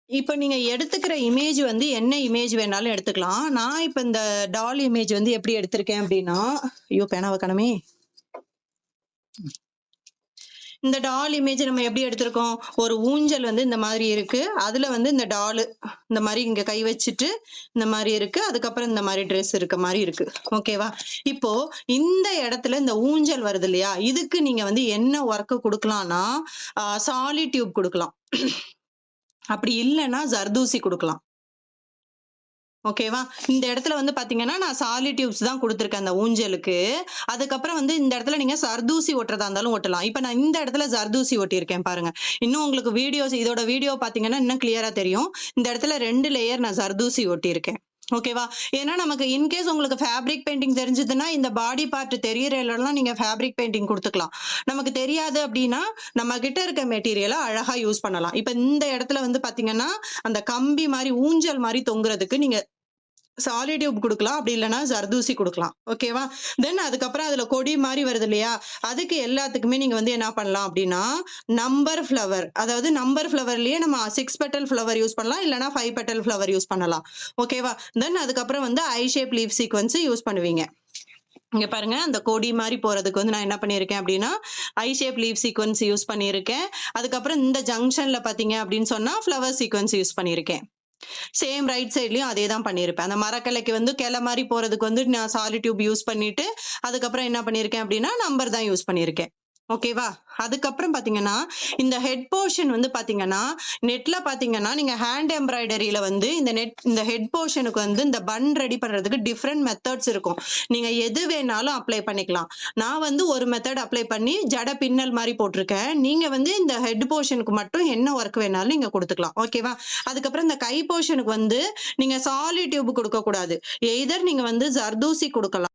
இப்ப நீங்க எடுத்துக்கிற இமேஜ் வந்து என்ன இமேஜ் வேணாலும் எடுத்துக்கலாம். நான் இப்ப இந்த டால் இமேஜ் வந்து எப்படி எடுத்திருக்கேன் அப்படின்னா, ஐயோ! பேனாவ காணோமே. இந்த டால் இமேஜ் நம்ம எப்படி எடுத்திருக்கோம்? ஒரு ஊஞ்சல் வந்து இந்த மாதிரி இருக்கு. அதுல வந்து இந்த டாலு இந்த மாரி இங்க கை வச்சுட்டு இந்த மாரி இருக்கு. அதுக்கப்புறம் இந்த மாரி ட்ரெஸ் இருக்க மாரி இருக்கு. ஓகேவா? இப்போ இந்த இடத்துல இந்த ஊஞ்சல் வருது இல்லையா? இதுக்கு நீங்க வந்து என்ன வொர்க் குடுக்கலாம்னா, சாலிட் டியூப் குடுக்கலாம். அப்படி இல்லன்னா ஜர்தோசி குடுக்கலாம். ஓகேவா? இந்த இடத்துல வந்து பாத்தீங்கன்னா, நான் சாலிட் டியூப்ஸ் தான் குடுத்துருக்கேன் அந்த ஊஞ்சலுக்கு. அதுக்கப்புறம் வந்து இந்த இடத்துல நீங்க சர்தூசி ஒட்டுறதா இருந்தாலும் ஒட்டலாம். இப்ப நான் இந்த இடத்துல ஜர்தூசி ஒட்டியிருக்கேன் பாருங்க. இன்னும் உங்களுக்கு இதோட வீடியோ பாத்தீங்கன்னா, இன்னும் கிளியரா தெரியும். இந்த இடத்துல 2 லேயர் நான் ஜர்தூசி ஒட்டியிருக்கேன். ஓகேவா? ஏன்னா நமக்கு இன்கேஸ் உங்களுக்கு ஃபேப்ரிக் பெயிண்டிங் தெரிஞ்சதுன்னா, இந்த பாடி பார்ட் தெரியிற இடம்லாம் நீங்க ஃபேப்ரிக் பெயிண்டிங் குடுத்துக்கலாம். நமக்கு தெரியாது அப்டின்னா, நம்ம கிட்ட இருக்க மெட்டீரியல அழகா யூஸ் பண்ணலாம். இப்ப இந்த இடத்துல வந்து பாத்தீங்கன்னா, அந்த கம்பி மாரி ஊஞ்சல் மாரி தொங்குறதுக்கு நீங்க சாலிட் டியூப் குடுக்கலாம். அப்படி இல்லன்னா ஜர்தூசி குடுக்கலாம். ஓகேவா? தென் அதுக்கப்புறம் அதுல கொடி மாரி வருது இல்லையா? அதுக்கு எல்லாத்துக்குமே நீங்க வந்து என்ன பண்ணலாம் அப்படின்னா, நம்பர் ஃப்ளவர் அதாவது நம்பர் ஃப்ளவர்லயே நம்ம 6 பெட்டல் ஃப்ளவர் யூஸ் பண்ணலாம். இல்லன்னா 5 பெட்டல் ஃப்ளவர் யூஸ் பண்ணலாம். ஓகேவா? தென் அதுக்கப்புறம் வந்து ஐ ஷேப் லீஃப் சீக்வென்ஸ் யூஸ் பண்ணுவீங்க. இங்க பாருங்க அந்த கொடி மாரி போறதுக்கு வந்து நான் என்ன பண்ணியிருக்கேன் அப்படின்னா, ஐ ஷேப் லீஃப் சீக்வென்ஸ் யூஸ் பண்ணியிருக்கேன். அதுக்கப்புறம் இந்த ஜங்ஷன்ல பார்த்தீங்க அப்படின்னு சொன்னா, ஃப்ளவர் சீக்வென்ஸ் யூஸ் பண்ணியிருக்கேன். சேம் ரைட் சைட்லயும் அதே தான் பண்ணியிருப்பேன். அந்த மரக்கிளைக்கு வந்து கிளை மாரி போறதுக்கு வந்து நான் சாலிட் டியூப் யூஸ் பண்ணிட்டு, அதுக்கப்புறம் என்ன பண்ணியிருக்கேன் அப்படின்னா, நம்பர் தான் யூஸ் பண்ணியிருக்கேன். ஓகேவா? அதுக்கப்புறம் பார்த்தீங்கன்னா, இந்த ஹெட் போர்ஷன் வந்து பார்த்தீங்கன்னா, நெட்ல பார்த்தீங்கன்னா, நீங்க ஹேண்ட் எம்ப்ராய்டரியில வந்து இந்த ஹெட் போர்ஷனுக்கு வந்து இந்த பன் ரெடி பண்றதுக்கு டிஃபரெண்ட் மெத்தட்ஸ் இருக்கும். நீங்க எது வேணாலும் அப்ளை பண்ணிக்கலாம். நான் வந்து ஒரு மெத்தட் அப்ளை பண்ணி ஜட பின்னல் மாரி போட்டிருக்கேன். நீங்க வந்து இந்த ஹெட் போர்ஷனுக்கு மட்டும் என்ன ஒர்க் வேணாலும் நீங்க குடுத்துக்கலாம். ஓகேவா? அதுக்கப்புறம் இந்த கை போர்ஷனுக்கு வந்து நீங்க சாலிட் டியூப் குடுக்கக்கூடாது. எய்தர் நீங்க வந்து ஜர்தோசி குடுக்கலாம்.